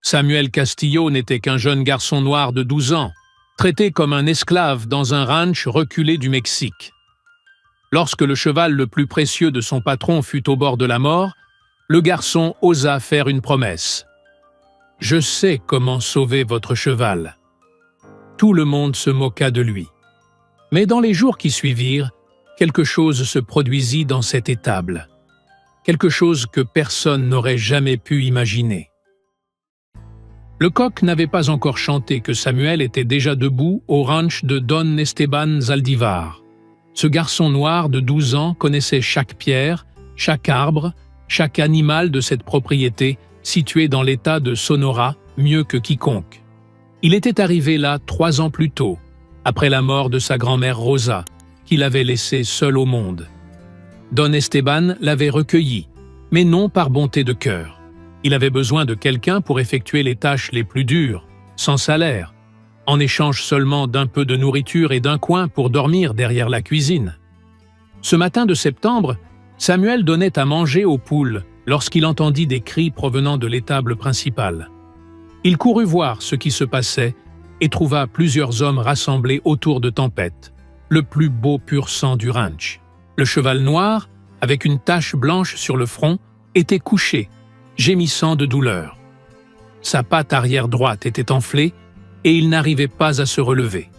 Samuel Castillo n'était qu'un jeune garçon noir de 12 ans, traité comme un esclave dans un ranch reculé du Mexique. Lorsque le cheval le plus précieux de son patron fut au bord de la mort, le garçon osa faire une promesse. « Je sais comment sauver votre cheval. » Tout le monde se moqua de lui. Mais dans les jours qui suivirent, quelque chose se produisit dans cette étable. Quelque chose que personne n'aurait jamais pu imaginer. Le coq n'avait pas encore chanté que Samuel était déjà debout au ranch de Don Esteban Zaldivar. Ce garçon noir de 12 ans connaissait chaque pierre, chaque arbre, chaque animal de cette propriété située dans l'État de Sonora mieux que quiconque. Il était arrivé là 3 ans plus tôt, après la mort de sa grand-mère Rosa, qu'il avait laissée seule au monde. Don Esteban l'avait recueilli, mais non par bonté de cœur. Il avait besoin de quelqu'un pour effectuer les tâches les plus dures, sans salaire, en échange seulement d'un peu de nourriture et d'un coin pour dormir derrière la cuisine. Ce matin de septembre, Samuel donnait à manger aux poules lorsqu'il entendit des cris provenant de l'étable principale. Il courut voir ce qui se passait et trouva plusieurs hommes rassemblés autour de Tempête, le plus beau pur sang du ranch. Le cheval noir, avec une tache blanche sur le front, était couché, gémissant de douleur. Sa patte arrière droite était enflée et il n'arrivait pas à se relever.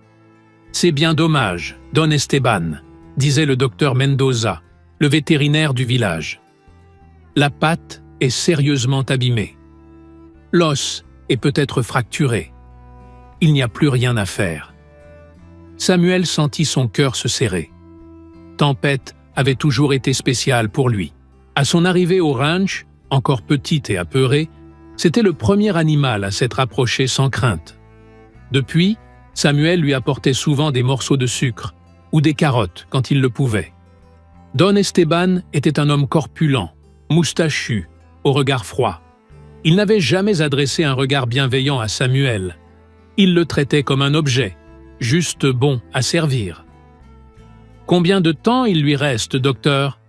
« C'est bien dommage, Don Esteban », disait le docteur Mendoza, le vétérinaire du village. « La patte est sérieusement abîmée. L'os est peut-être fracturé. Il n'y a plus rien à faire. » Samuel sentit son cœur se serrer. Tempête avait toujours été spéciale pour lui. À son arrivée au ranch, encore petite et apeurée, c'était le premier animal à s'être approché sans crainte. Depuis, Samuel lui apportait souvent des morceaux de sucre ou des carottes quand il le pouvait. Don Esteban était un homme corpulent, moustachu, au regard froid. Il n'avait jamais adressé un regard bienveillant à Samuel. Il le traitait comme un objet, juste bon à servir. « Combien de temps il lui reste, docteur ?»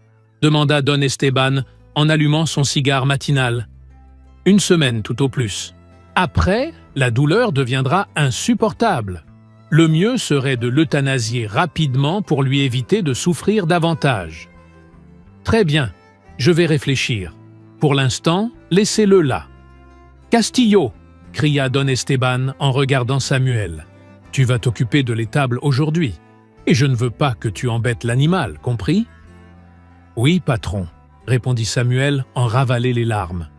demanda Don Esteban en allumant son cigare matinal. « 1 semaine tout au plus. Après, la douleur deviendra insupportable. Le mieux serait de l'euthanasier rapidement pour lui éviter de souffrir davantage. »« Très bien, je vais réfléchir. Pour l'instant, laissez-le là. »« Castillo !» cria Don Esteban en regardant Samuel. « Tu vas t'occuper de l'étable aujourd'hui, et je ne veux pas que tu embêtes l'animal, compris ?»« Oui, patron. » répondit Samuel en ravalait les larmes.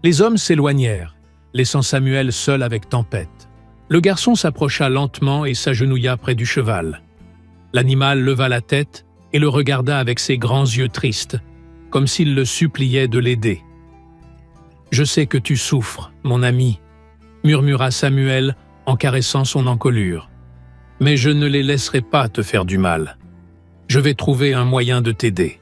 Les hommes s'éloignèrent, laissant Samuel seul avec Tempête. Le garçon s'approcha lentement et s'agenouilla près du cheval. L'animal leva la tête et le regarda avec ses grands yeux tristes, comme s'il le suppliait de l'aider. « Je sais que tu souffres, mon ami, » murmura Samuel en caressant son encolure. « Mais je ne les laisserai pas te faire du mal. Je vais trouver un moyen de t'aider. »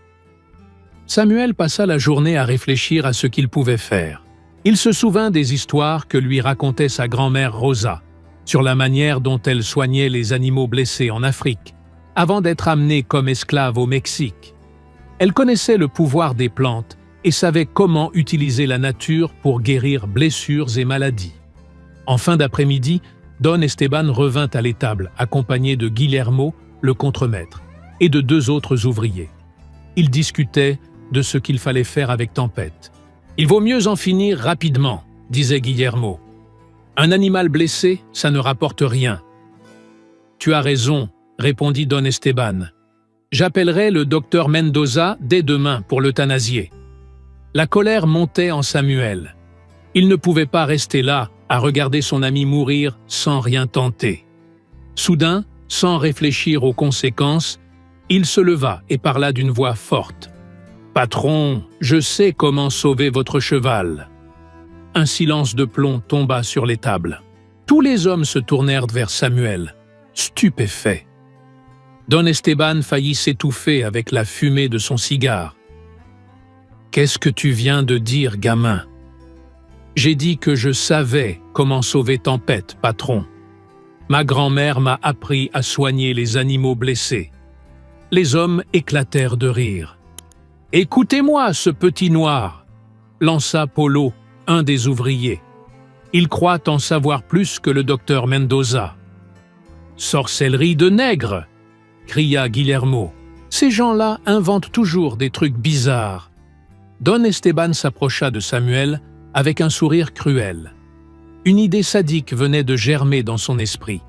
Samuel passa la journée à réfléchir à ce qu'il pouvait faire. Il se souvint des histoires que lui racontait sa grand-mère Rosa, sur la manière dont elle soignait les animaux blessés en Afrique, avant d'être amenée comme esclave au Mexique. Elle connaissait le pouvoir des plantes et savait comment utiliser la nature pour guérir blessures et maladies. En fin d'après-midi, Don Esteban revint à l'étable, accompagné de Guillermo, le contremaître, et de 2 autres ouvriers. Ils discutaient de ce qu'il fallait faire avec Tempête. « Il vaut mieux en finir rapidement, » disait Guillermo. « Un animal blessé, ça ne rapporte rien. »« Tu as raison, » répondit Don Esteban. « J'appellerai le docteur Mendoza dès demain pour l'euthanasier. » La colère montait en Samuel. Il ne pouvait pas rester là à regarder son ami mourir sans rien tenter. Soudain, sans réfléchir aux conséquences, il se leva et parla d'une voix forte. « Patron, je sais comment sauver votre cheval. » Un silence de plomb tomba sur l'étable. Tous les hommes se tournèrent vers Samuel, stupéfaits. Don Esteban faillit s'étouffer avec la fumée de son cigare. « Qu'est-ce que tu viens de dire, gamin ? » « J'ai dit que je savais comment sauver Tempête, patron. Ma grand-mère m'a appris à soigner les animaux blessés. » Les hommes éclatèrent de rire. « Écoutez-moi, ce petit noir !» lança Polo, un des ouvriers. Ils croient en savoir plus que le docteur Mendoza. « Sorcellerie de nègre !» cria Guillermo. « Ces gens-là inventent toujours des trucs bizarres. » Don Esteban s'approcha de Samuel avec un sourire cruel. Une idée sadique venait de germer dans son esprit.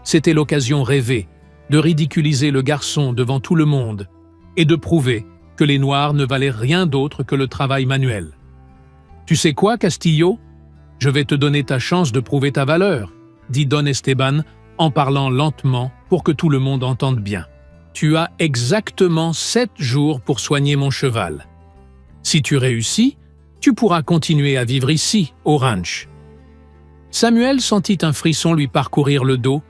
C'était l'occasion rêvée de ridiculiser le garçon devant tout le monde et de prouver que les Noirs ne valaient rien d'autre que le travail manuel. « Tu sais quoi, Castillo ? Je vais te donner ta chance de prouver ta valeur, » dit Don Esteban en parlant lentement pour que tout le monde entende bien. « Tu as exactement 7 jours pour soigner mon cheval. Si tu réussis, tu pourras continuer à vivre ici, au ranch. » Samuel sentit un frisson lui parcourir le dos,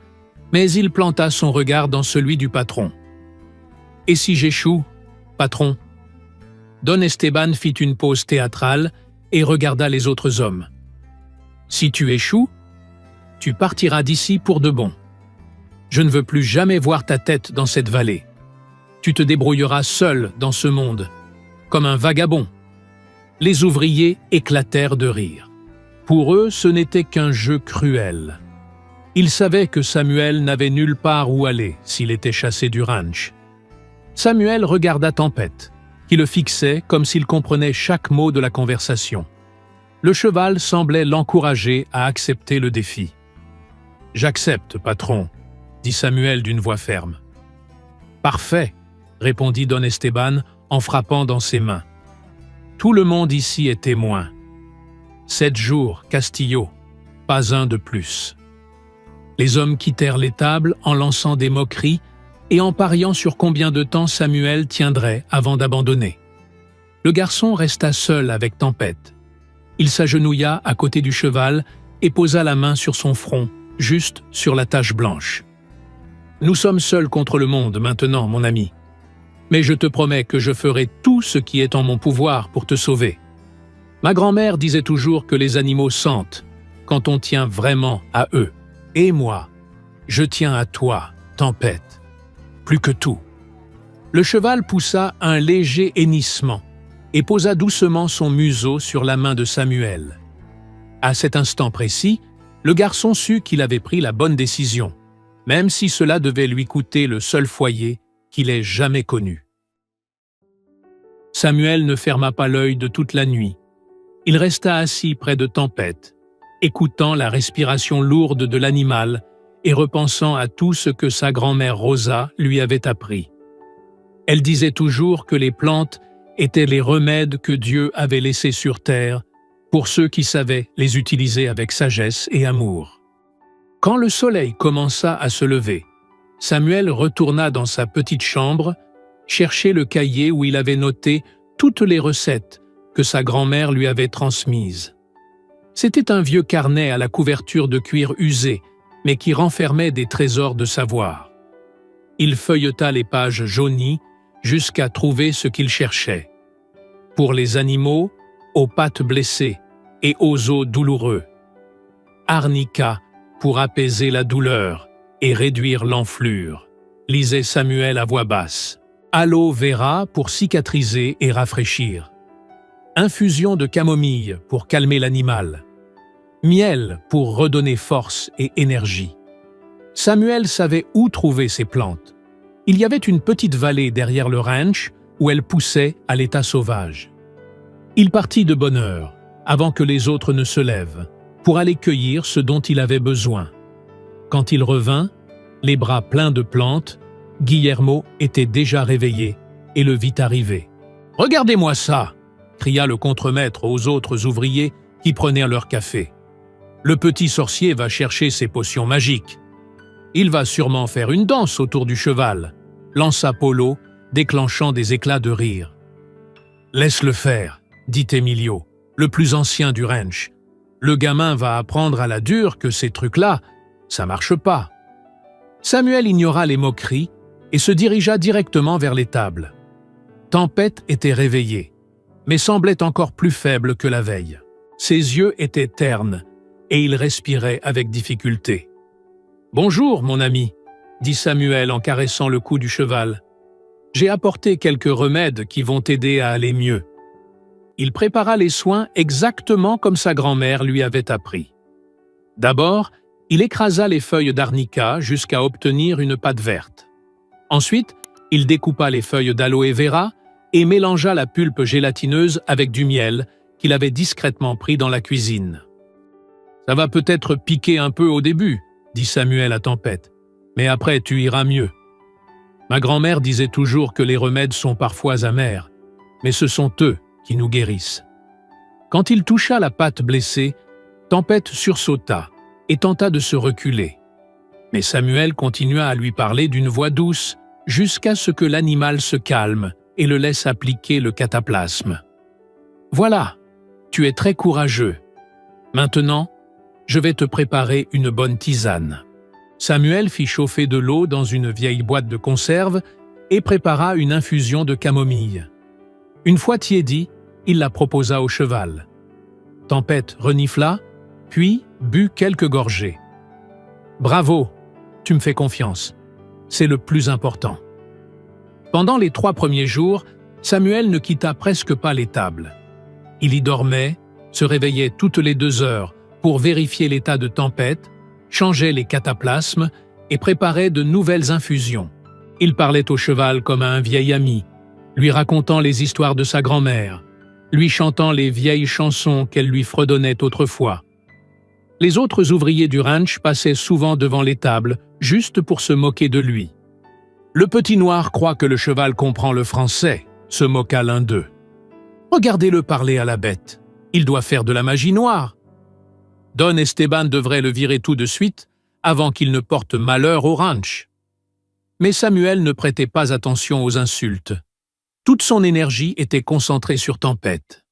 mais il planta son regard dans celui du patron. « Et si j'échoue, patron ?» Don Esteban fit une pause théâtrale et regarda les autres hommes. « Si tu échoues, tu partiras d'ici pour de bon. Je ne veux plus jamais voir ta tête dans cette vallée. Tu te débrouilleras seul dans ce monde, comme un vagabond. » Les ouvriers éclatèrent de rire. Pour eux, ce n'était qu'un jeu cruel. Ils savaient que Samuel n'avait nulle part où aller s'il était chassé du ranch. Samuel regarda Tempête, qui le fixait comme s'il comprenait chaque mot de la conversation. Le cheval semblait l'encourager à accepter le défi. « J'accepte, patron, » dit Samuel d'une voix ferme. « Parfait, » répondit Don Esteban en frappant dans ses mains. « Tout le monde ici est témoin. 7 jours, Castillo, pas un de plus. » Les hommes quittèrent l'étable en lançant des moqueries et en pariant sur combien de temps Samuel tiendrait avant d'abandonner. Le garçon resta seul avec Tempête. Il s'agenouilla à côté du cheval et posa la main sur son front, juste sur la tache blanche. « Nous sommes seuls contre le monde maintenant, mon ami. Mais je te promets que je ferai tout ce qui est en mon pouvoir pour te sauver. Ma grand-mère disait toujours que les animaux sentent quand on tient vraiment à eux. Et moi, je tiens à toi, Tempête, plus que tout. » Le cheval poussa un léger hennissement et posa doucement son museau sur la main de Samuel. À cet instant précis, le garçon sut qu'il avait pris la bonne décision, même si cela devait lui coûter le seul foyer qu'il ait jamais connu. Samuel ne ferma pas l'œil de toute la nuit. Il resta assis près de Tempête, écoutant la respiration lourde de l'animal et repensant à tout ce que sa grand-mère Rosa lui avait appris. Elle disait toujours que les plantes étaient les remèdes que Dieu avait laissés sur terre pour ceux qui savaient les utiliser avec sagesse et amour. Quand le soleil commença à se lever, Samuel retourna dans sa petite chambre, chercher le cahier où il avait noté toutes les recettes que sa grand-mère lui avait transmises. C'était un vieux carnet à la couverture de cuir usé, mais qui renfermait des trésors de savoir. Il feuilleta les pages jaunies jusqu'à trouver ce qu'il cherchait. Pour les animaux, aux pattes blessées et aux os douloureux. Arnica pour apaiser la douleur et réduire l'enflure, lisait Samuel à voix basse. Aloe vera pour cicatriser et rafraîchir. Infusion de camomille pour calmer l'animal. Miel pour redonner force et énergie. Samuel savait où trouver ces plantes. Il y avait une petite vallée derrière le ranch où elles poussaient à l'état sauvage. Il partit de bonne heure, avant que les autres ne se lèvent, pour aller cueillir ce dont il avait besoin. Quand il revint, les bras pleins de plantes, Guillermo était déjà réveillé et le vit arriver. « Regardez-moi ça !» cria le contremaître aux autres ouvriers qui prenaient leur café. « Le petit sorcier va chercher ses potions magiques. Il va sûrement faire une danse autour du cheval », lança Polo, déclenchant des éclats de rire. « Laisse-le faire », dit Emilio, le plus ancien du ranch. « Le gamin va apprendre à la dure que ces trucs-là, ça marche pas. » Samuel ignora les moqueries et se dirigea directement vers l'étable. Tempête était réveillée, mais semblait encore plus faible que la veille. Ses yeux étaient ternes et il respirait avec difficulté. « Bonjour, mon ami, » dit Samuel en caressant le cou du cheval. « J'ai apporté quelques remèdes qui vont t'aider à aller mieux. » Il prépara les soins exactement comme sa grand-mère lui avait appris. D'abord, il écrasa les feuilles d'arnica jusqu'à obtenir une pâte verte. Ensuite, il découpa les feuilles d'aloe vera et mélangea la pulpe gélatineuse avec du miel qu'il avait discrètement pris dans la cuisine. « Ça va peut-être piquer un peu au début, » dit Samuel à Tempête, « mais après tu iras mieux. Ma grand-mère disait toujours que les remèdes sont parfois amers, mais ce sont eux qui nous guérissent. » Quand il toucha la patte blessée, Tempête sursauta et tenta de se reculer. Mais Samuel continua à lui parler d'une voix douce jusqu'à ce que l'animal se calme et le laisse appliquer le cataplasme. « Voilà, tu es très courageux. Maintenant, je vais te préparer une bonne tisane. » Samuel fit chauffer de l'eau dans une vieille boîte de conserve et prépara une infusion de camomille. Une fois tiédie, il la proposa au cheval. Tempête renifla, puis but quelques gorgées. « Bravo, tu me fais confiance. C'est le plus important. » Pendant les 3 premiers jours, Samuel ne quitta presque pas l'étable. Il y dormait, se réveillait toutes les 2 heures pour vérifier l'état de Tempête, changeait les cataplasmes et préparait de nouvelles infusions. Il parlait au cheval comme à un vieil ami, lui racontant les histoires de sa grand-mère, lui chantant les vieilles chansons qu'elle lui fredonnait autrefois. Les autres ouvriers du ranch passaient souvent devant l'étable, juste pour se moquer de lui. « Le petit noir croit que le cheval comprend le français », se moqua l'un d'eux. « Regardez-le parler à la bête. Il doit faire de la magie noire. Don Esteban devrait le virer tout de suite, avant qu'il ne porte malheur au ranch. » Mais Samuel ne prêtait pas attention aux insultes. Toute son énergie était concentrée sur Tempête.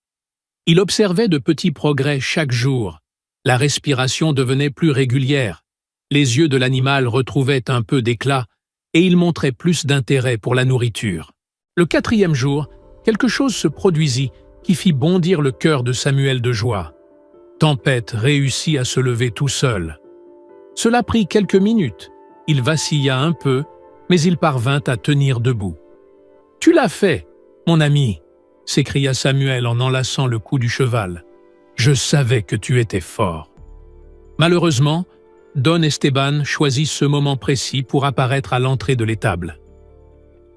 Il observait de petits progrès chaque jour. La respiration devenait plus régulière. Les yeux de l'animal retrouvaient un peu d'éclat et il montrait plus d'intérêt pour la nourriture. Le 4e jour, quelque chose se produisit qui fit bondir le cœur de Samuel de joie. Tempête réussit à se lever tout seul. Cela prit quelques minutes. Il vacilla un peu, mais il parvint à tenir debout. « Tu l'as fait, mon ami !» s'écria Samuel en enlaçant le cou du cheval. « Je savais que tu étais fort. » Malheureusement, Don Esteban choisit ce moment précis pour apparaître à l'entrée de l'étable.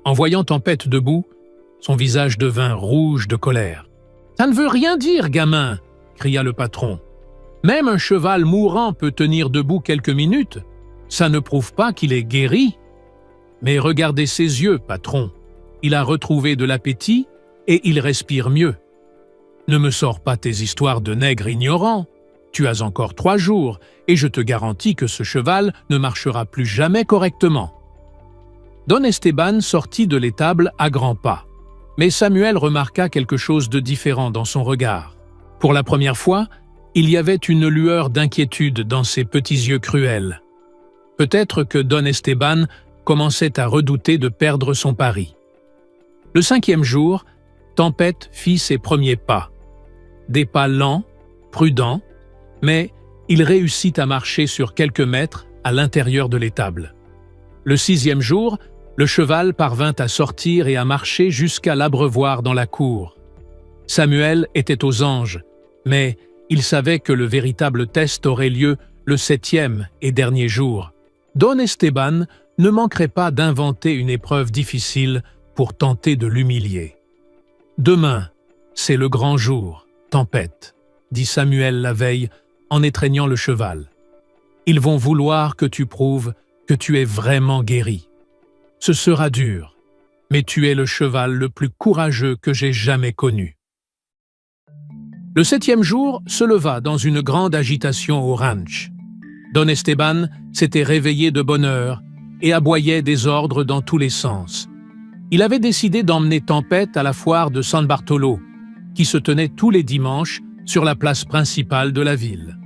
En voyant Tempête debout, son visage devint rouge de colère. « Ça ne veut rien dire, gamin !» cria le patron. « Même un cheval mourant peut tenir debout quelques minutes. Ça ne prouve pas qu'il est guéri. Mais regardez ses yeux, patron. Il a retrouvé de l'appétit et il respire mieux. Ne me sors pas tes histoires de nègre ignorant. Tu as encore 3 jours et je te garantis que ce cheval ne marchera plus jamais correctement. » Don Esteban sortit de l'étable à grands pas. Mais Samuel remarqua quelque chose de différent dans son regard. Pour la première fois, il y avait une lueur d'inquiétude dans ses petits yeux cruels. Peut-être que Don Esteban commençait à redouter de perdre son pari. Le 5e jour, Tempête fit ses premiers pas. Des pas lents, prudents, mais il réussit à marcher sur quelques mètres à l'intérieur de l'étable. Le 6e jour, le cheval parvint à sortir et à marcher jusqu'à l'abreuvoir dans la cour. Samuel était aux anges, mais il savait que le véritable test aurait lieu le 7e et dernier jour. Don Esteban ne manquerait pas d'inventer une épreuve difficile pour tenter de l'humilier. « Demain, c'est le grand jour, Tempête, » dit Samuel la veille en étreignant le cheval. « Ils vont vouloir que tu prouves que tu es vraiment guéri. Ce sera dur, mais tu es le cheval le plus courageux que j'ai jamais connu. » Le 7e jour se leva dans une grande agitation au ranch. Don Esteban s'était réveillé de bonne heure et aboyait des ordres dans tous les sens. Il avait décidé d'emmener Tempête à la foire de San Bartolo, qui se tenait tous les dimanches sur la place principale de la ville.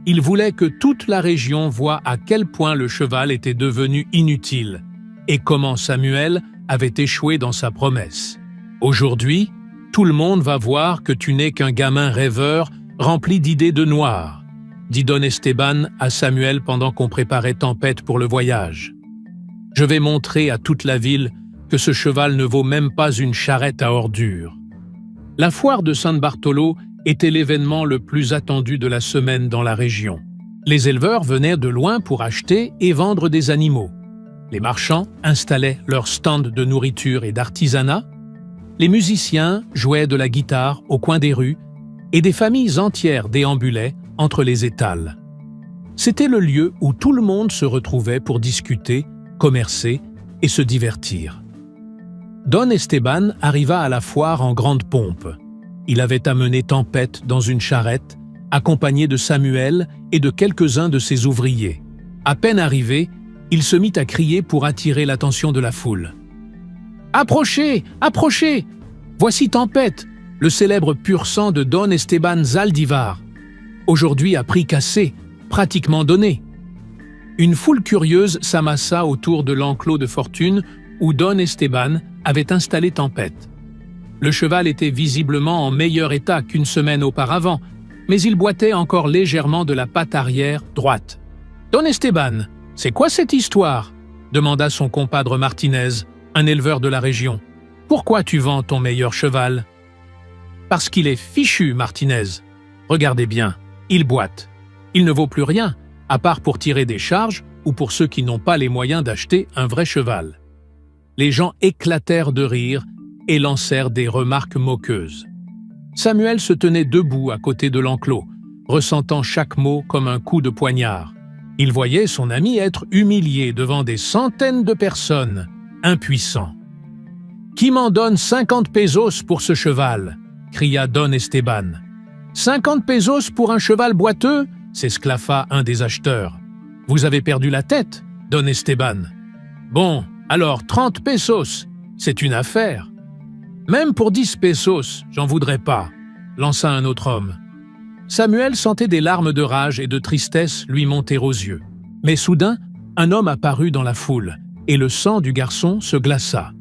Il voulait que toute la région voie à quel point le cheval était devenu inutile et comment Samuel avait échoué dans sa promesse. « Aujourd'hui, tout le monde va voir que tu n'es qu'un gamin rêveur rempli d'idées de noir, » dit Don Esteban à Samuel pendant qu'on préparait Tempête pour le voyage. « Je vais montrer à toute la ville que ce cheval ne vaut même pas une charrette à ordures. » La foire de San Bartolo était l'événement le plus attendu de la semaine dans la région. Les éleveurs venaient de loin pour acheter et vendre des animaux. Les marchands installaient leurs stands de nourriture et d'artisanat. Les musiciens jouaient de la guitare au coin des rues et des familles entières déambulaient entre les étals. C'était le lieu où tout le monde se retrouvait pour discuter, commercer et se divertir. Don Esteban arriva à la foire en grande pompe. Il avait amené Tempête dans une charrette, accompagné de Samuel et de quelques-uns de ses ouvriers. À peine arrivé, il se mit à crier pour attirer l'attention de la foule. « Approchez, approchez! Voici Tempête, le célèbre pur-sang de Don Esteban Zaldivar, aujourd'hui à prix cassé, pratiquement donné. » Une foule curieuse s'amassa autour de l'enclos de fortune où Don Esteban avait installé Tempête. Le cheval était visiblement en meilleur état qu'une semaine auparavant, mais il boitait encore légèrement de la patte arrière droite. « Don Esteban, c'est quoi cette histoire ?» demanda son compadre Martinez, un éleveur de la région. « Pourquoi tu vends ton meilleur cheval ?»« Parce qu'il est fichu, Martinez. Regardez bien, il boite. Il ne vaut plus rien, à part pour tirer des charges ou pour ceux qui n'ont pas les moyens d'acheter un vrai cheval. » Les gens éclatèrent de rire et lancèrent des remarques moqueuses. Samuel se tenait debout à côté de l'enclos, ressentant chaque mot comme un coup de poignard. Il voyait son ami être humilié devant des centaines de personnes, impuissant. « Qui m'en donne 50 pesos pour ce cheval ?» cria Don Esteban. « 50 pesos pour un cheval boiteux ?» s'esclaffa un des acheteurs. « Vous avez perdu la tête, Don Esteban. Bon, alors 30 pesos, c'est une affaire. »« Même pour 10 pesos, j'en voudrais pas, » lança un autre homme. Samuel sentait des larmes de rage et de tristesse lui monter aux yeux. Mais soudain, un homme apparut dans la foule, et le sang du garçon se glaça.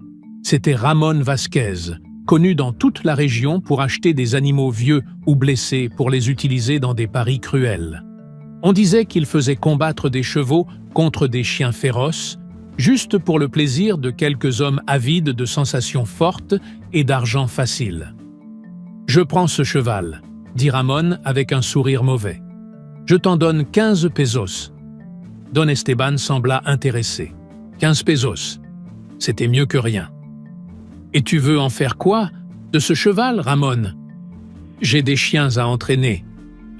C'était Ramon Vasquez, connu dans toute la région pour acheter des animaux vieux ou blessés pour les utiliser dans des paris cruels. On disait qu'il faisait combattre des chevaux contre des chiens féroces, juste pour le plaisir de quelques hommes avides de sensations fortes et d'argent facile. « Je prends ce cheval », dit Ramon avec un sourire mauvais. « Je t'en donne 15 pesos. » Don Esteban sembla intéressé. « 15 pesos. C'était mieux que rien. »« Et tu veux en faire quoi de ce cheval, Ramon ?»« J'ai des chiens à entraîner.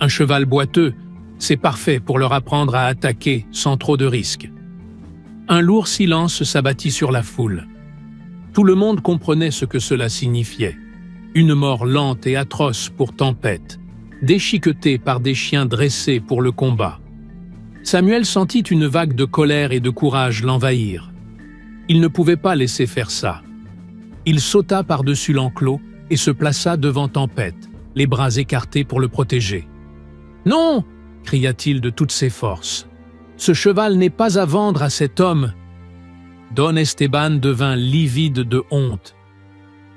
Un cheval boiteux, c'est parfait pour leur apprendre à attaquer sans trop de risques. » Un lourd silence s'abattit sur la foule. Tout le monde comprenait ce que cela signifiait. Une mort lente et atroce pour Tempête, déchiquetée par des chiens dressés pour le combat. Samuel sentit une vague de colère et de courage l'envahir. Il ne pouvait pas laisser faire ça. Il sauta par-dessus l'enclos et se plaça devant Tempête, les bras écartés pour le protéger. « Non !» cria-t-il de toutes ses forces. « Ce cheval n'est pas à vendre à cet homme. » Don Esteban devint livide de honte.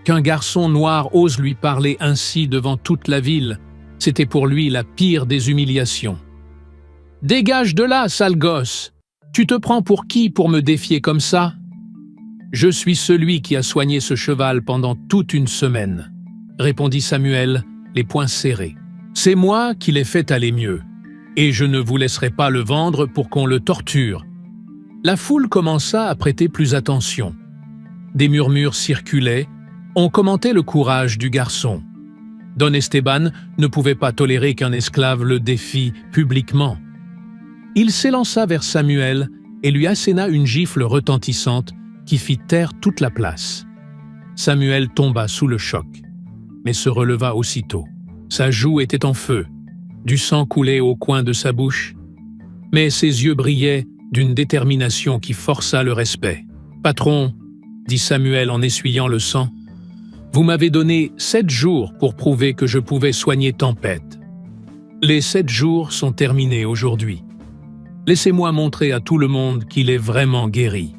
Qu'un garçon noir ose lui parler ainsi devant toute la ville, c'était pour lui la pire des humiliations. « Dégage de là, sale gosse! Tu te prends pour qui pour me défier comme ça? »« Je suis celui qui a soigné ce cheval pendant toute une semaine, » répondit Samuel, les poings serrés. « C'est moi qui l'ai fait aller mieux. Et je ne vous laisserai pas le vendre pour qu'on le torture. » La foule commença à prêter plus attention. Des murmures circulaient, on commentait le courage du garçon. Don Esteban ne pouvait pas tolérer qu'un esclave le défie publiquement. Il s'élança vers Samuel et lui asséna une gifle retentissante qui fit taire toute la place. Samuel tomba sous le choc, mais se releva aussitôt. Sa joue était en feu. Du sang coulait au coin de sa bouche, mais ses yeux brillaient d'une détermination qui força le respect. « Patron, » dit Samuel en essuyant le sang, « vous m'avez donné 7 jours pour prouver que je pouvais soigner Tempête. Les 7 jours sont terminés aujourd'hui. Laissez-moi montrer à tout le monde qu'il est vraiment guéri. »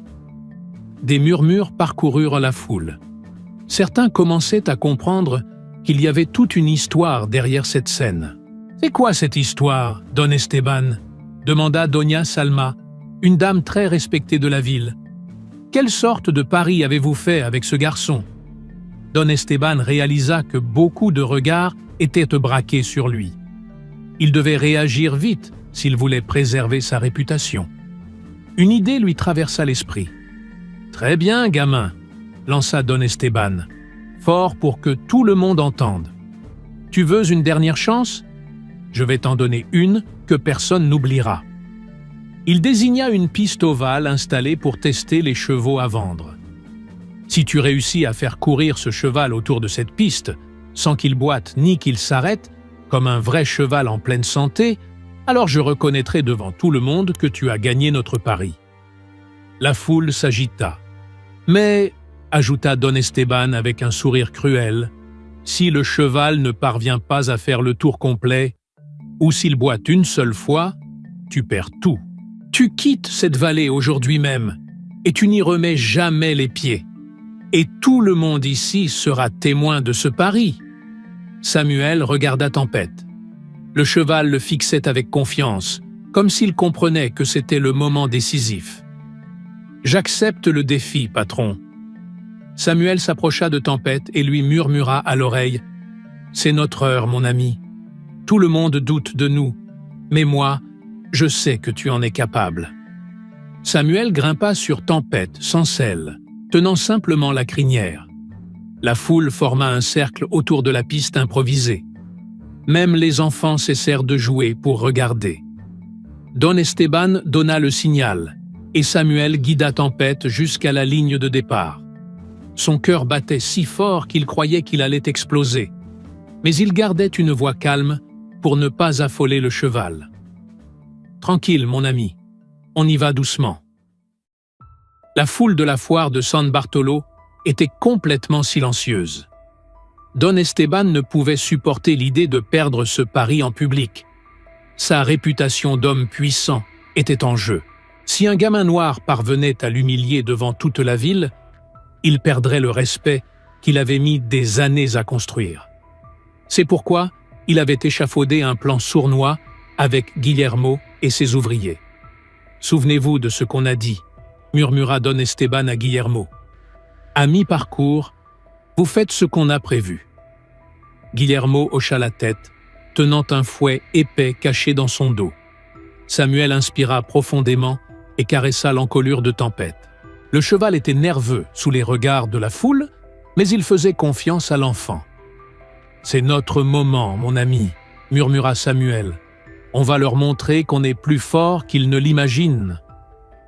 Des murmures parcoururent la foule. Certains commençaient à comprendre qu'il y avait toute une histoire derrière cette scène. « C'est quoi cette histoire, Don Esteban ?» demanda Doña Salma, une dame très respectée de la ville. « Quelle sorte de pari avez-vous fait avec ce garçon ?» Don Esteban réalisa que beaucoup de regards étaient braqués sur lui. Il devait réagir vite s'il voulait préserver sa réputation. Une idée lui traversa l'esprit. « Très bien, gamin », lança Don Esteban, fort pour que tout le monde entende. « Tu veux une dernière chance? Je vais t'en donner une que personne n'oubliera. » Il désigna une piste ovale installée pour tester les chevaux à vendre. « Si tu réussis à faire courir ce cheval autour de cette piste, sans qu'il boite ni qu'il s'arrête, comme un vrai cheval en pleine santé, alors je reconnaîtrai devant tout le monde que tu as gagné notre pari. » La foule s'agita. « Mais, » ajouta Don Esteban avec un sourire cruel, « si le cheval ne parvient pas à faire le tour complet, ou s'il boite une seule fois, tu perds tout. Tu quittes cette vallée aujourd'hui même, et tu n'y remets jamais les pieds. Et tout le monde ici sera témoin de ce pari. » Samuel regarda Tempête. Le cheval le fixait avec confiance, comme s'il comprenait que c'était le moment décisif. « J'accepte le défi, patron. » Samuel s'approcha de Tempête et lui murmura à l'oreille « C'est notre heure, mon ami. Tout le monde doute de nous, mais moi, je sais que tu en es capable. » Samuel grimpa sur Tempête, sans selle, tenant simplement la crinière. La foule forma un cercle autour de la piste improvisée. Même les enfants cessèrent de jouer pour regarder. Don Esteban donna le signal, et Samuel guida Tempête jusqu'à la ligne de départ. Son cœur battait si fort qu'il croyait qu'il allait exploser. Mais il gardait une voix calme pour ne pas affoler le cheval. « Tranquille, mon ami, on y va doucement. » La foule de la foire de San Bartolo était complètement silencieuse. Don Esteban ne pouvait supporter l'idée de perdre ce pari en public. Sa réputation d'homme puissant était en jeu. Si un gamin noir parvenait à l'humilier devant toute la ville, il perdrait le respect qu'il avait mis des années à construire. C'est pourquoi il avait échafaudé un plan sournois avec Guillermo et ses ouvriers. « Souvenez-vous de ce qu'on a dit », murmura Don Esteban à Guillermo. « À mi-parcours, vous faites ce qu'on a prévu. » Guillermo hocha la tête, tenant un fouet épais caché dans son dos. Samuel inspira profondément et caressa l'encolure de Tempête. Le cheval était nerveux sous les regards de la foule, mais il faisait confiance à l'enfant. « C'est notre moment, mon ami, » murmura Samuel. « On va leur montrer qu'on est plus fort qu'ils ne l'imaginent. »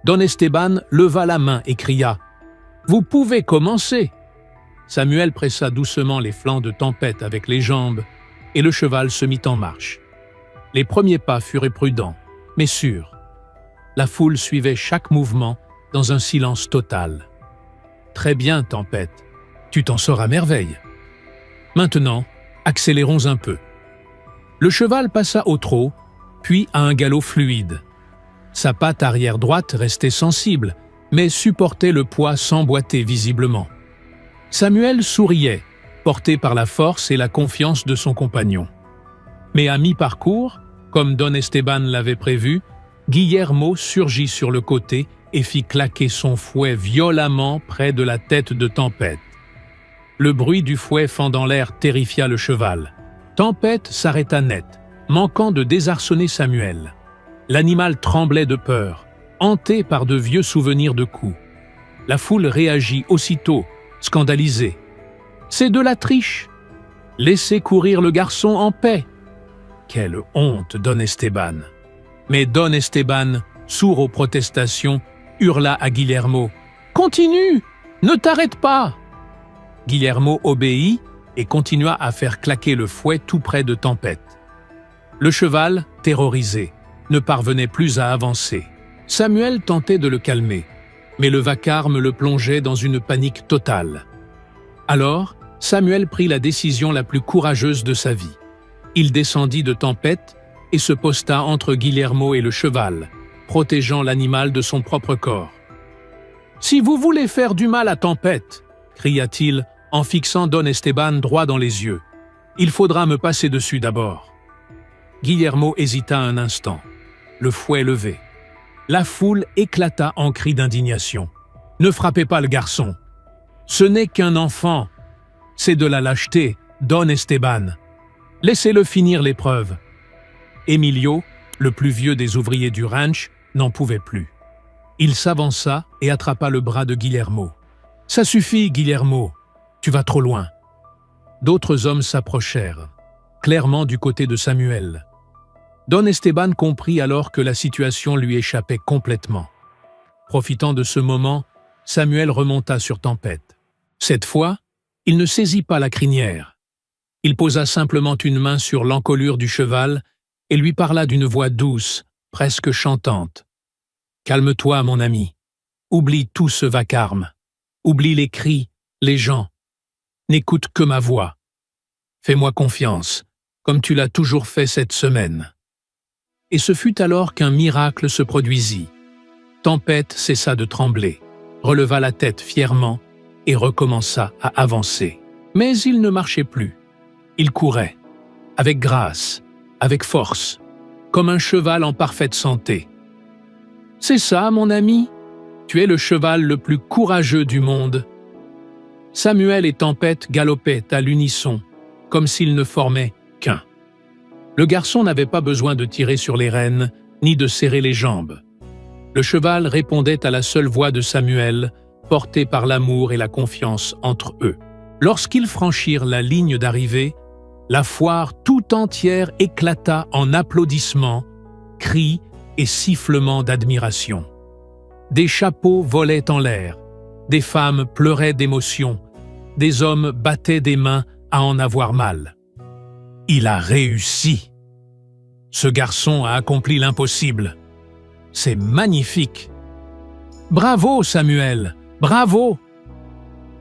Don Esteban leva la main et cria « Vous pouvez commencer !» Samuel pressa doucement les flancs de Tempête avec les jambes, et le cheval se mit en marche. Les premiers pas furent prudents, mais sûrs. La foule suivait chaque mouvement dans un silence total. « Très bien, Tempête, tu t'en sors à merveille. Maintenant, accélérons un peu. » Le cheval passa au trot, puis à un galop fluide. Sa patte arrière droite restait sensible, mais supportait le poids sans boiter visiblement. Samuel souriait, porté par la force et la confiance de son compagnon. Mais à mi-parcours, comme Don Esteban l'avait prévu, Guillermo surgit sur le côté et fit claquer son fouet violemment près de la tête de Tempête. Le bruit du fouet fendant l'air terrifia le cheval. Tempête s'arrêta net, manquant de désarçonner Samuel. L'animal tremblait de peur, hanté par de vieux souvenirs de coups. La foule réagit aussitôt, scandalisée. « C'est de la triche! Laissez courir le garçon en paix !» Quelle honte, Don Esteban! Mais Don Esteban, sourd aux protestations, hurla à Guillermo. « Continue! Ne t'arrête pas !» Guillermo obéit et continua à faire claquer le fouet tout près de Tempête. Le cheval, terrorisé, ne parvenait plus à avancer. Samuel tentait de le calmer, mais le vacarme le plongeait dans une panique totale. Alors, Samuel prit la décision la plus courageuse de sa vie. Il descendit de Tempête et se posta entre Guillermo et le cheval, protégeant l'animal de son propre corps. « Si vous voulez faire du mal à Tempête, » cria-t-il en fixant Don Esteban droit dans les yeux, « il faudra me passer dessus d'abord. » Guillermo hésita un instant, le fouet levé. La foule éclata en cris d'indignation. « Ne frappez pas le garçon. Ce n'est qu'un enfant. C'est de la lâcheté, Don Esteban. Laissez-le finir l'épreuve. » Emilio, le plus vieux des ouvriers du ranch, n'en pouvait plus. Il s'avança et attrapa le bras de Guillermo. « Ça suffit, Guillermo, tu vas trop loin. » D'autres hommes s'approchèrent, clairement du côté de Samuel. Don Esteban comprit alors que la situation lui échappait complètement. Profitant de ce moment, Samuel remonta sur Tempête. Cette fois, il ne saisit pas la crinière. Il posa simplement une main sur l'encolure du cheval et lui parla d'une voix douce, presque chantante. « Calme-toi, mon ami. Oublie tout ce vacarme. Oublie les cris, les gens. N'écoute que ma voix. Fais-moi confiance, comme tu l'as toujours fait cette semaine. » Et ce fut alors qu'un miracle se produisit. Tempête cessa de trembler, releva la tête fièrement et recommença à avancer. Mais il ne marchait plus. Il courait, avec grâce, avec force, comme un cheval en parfaite santé. « C'est ça, mon ami, tu es le cheval le plus courageux du monde. » Samuel et Tempête galopaient à l'unisson, comme s'ils ne formaient qu'un. Le garçon n'avait pas besoin de tirer sur les rênes, ni de serrer les jambes. Le cheval répondait à la seule voix de Samuel, portée par l'amour et la confiance entre eux. Lorsqu'ils franchirent la ligne d'arrivée, la foire tout entière éclata en applaudissements, cris et sifflements d'admiration. Des chapeaux volaient en l'air, des femmes pleuraient d'émotion, des hommes battaient des mains à en avoir mal. Il a réussi. Ce garçon a accompli l'impossible. C'est magnifique. Bravo, Samuel, bravo!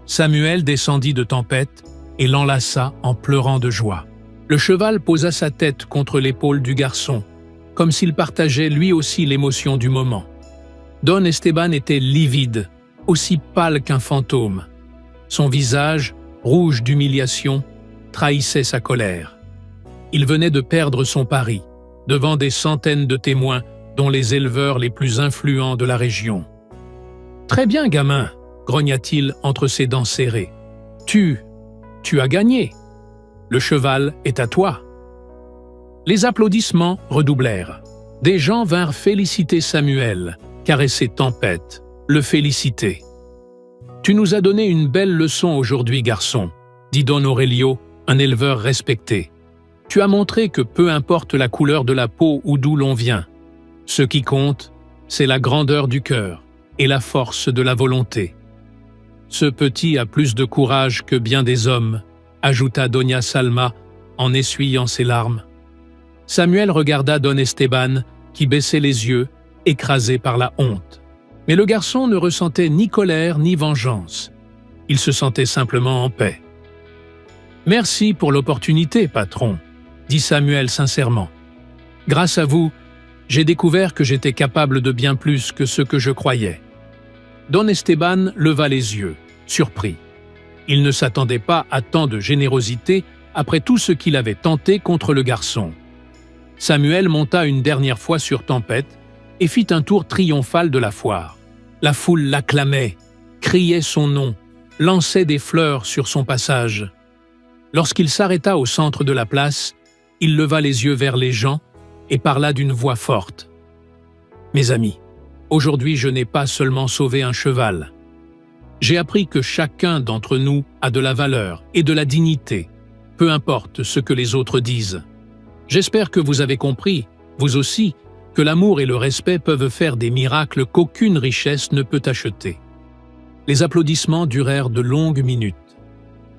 Samuel descendit de Tempête et l'enlaça en pleurant de joie. Le cheval posa sa tête contre l'épaule du garçon, comme s'il partageait lui aussi l'émotion du moment. Don Esteban était livide, aussi pâle qu'un fantôme. Son visage, rouge d'humiliation, trahissait sa colère. Il venait de perdre son pari, devant des centaines de témoins, dont les éleveurs les plus influents de la région. « Très bien, gamin !» grogna-t-il entre ses dents serrées. « Tu as gagné. Le cheval est à toi. » Les applaudissements redoublèrent. Des gens vinrent féliciter Samuel, caresser Tempête, le féliciter. « Tu nous as donné une belle leçon aujourd'hui, garçon », dit Don Aurelio, un éleveur respecté. « Tu as montré que peu importe la couleur de la peau ou d'où l'on vient, ce qui compte, c'est la grandeur du cœur et la force de la volonté. Ce petit a plus de courage que bien des hommes, » ajouta Doña Salma en essuyant ses larmes. Samuel regarda Don Esteban, qui baissait les yeux, écrasé par la honte. Mais le garçon ne ressentait ni colère ni vengeance. Il se sentait simplement en paix. « Merci pour l'opportunité, patron, » dit Samuel sincèrement. « Grâce à vous, j'ai découvert que j'étais capable de bien plus que ce que je croyais. » Don Esteban leva les yeux, surpris. Il ne s'attendait pas à tant de générosité après tout ce qu'il avait tenté contre le garçon. Samuel monta une dernière fois sur Tempête et fit un tour triomphal de la foire. La foule l'acclamait, criait son nom, lançait des fleurs sur son passage. Lorsqu'il s'arrêta au centre de la place, il leva les yeux vers les gens et parla d'une voix forte. « Mes amis, aujourd'hui je n'ai pas seulement sauvé un cheval. J'ai appris que chacun d'entre nous a de la valeur et de la dignité, peu importe ce que les autres disent. J'espère que vous avez compris, vous aussi, que l'amour et le respect peuvent faire des miracles qu'aucune richesse ne peut acheter. » Les applaudissements durèrent de longues minutes.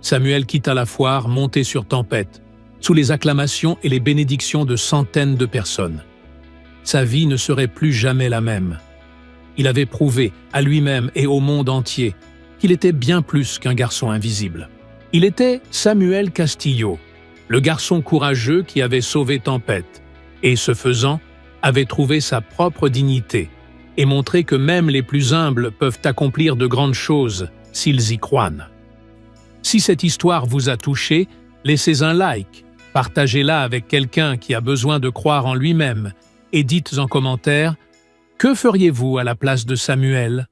Samuel quitta la foire monté sur Tempête, sous les acclamations et les bénédictions de centaines de personnes. Sa vie ne serait plus jamais la même. Il avait prouvé à lui-même et au monde entier qu'il était bien plus qu'un garçon invisible. Il était Samuel Castillo, le garçon courageux qui avait sauvé Tempête, et ce faisant, avait trouvé sa propre dignité et montré que même les plus humbles peuvent accomplir de grandes choses s'ils y croient. Si cette histoire vous a touché, laissez un like, partagez-la avec quelqu'un qui a besoin de croire en lui-même et dites en commentaire « Que feriez-vous à la place de Samuel ?»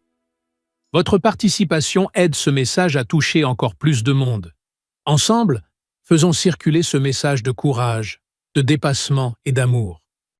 Votre participation aide ce message à toucher encore plus de monde. Ensemble, faisons circuler ce message de courage, de dépassement et d'amour.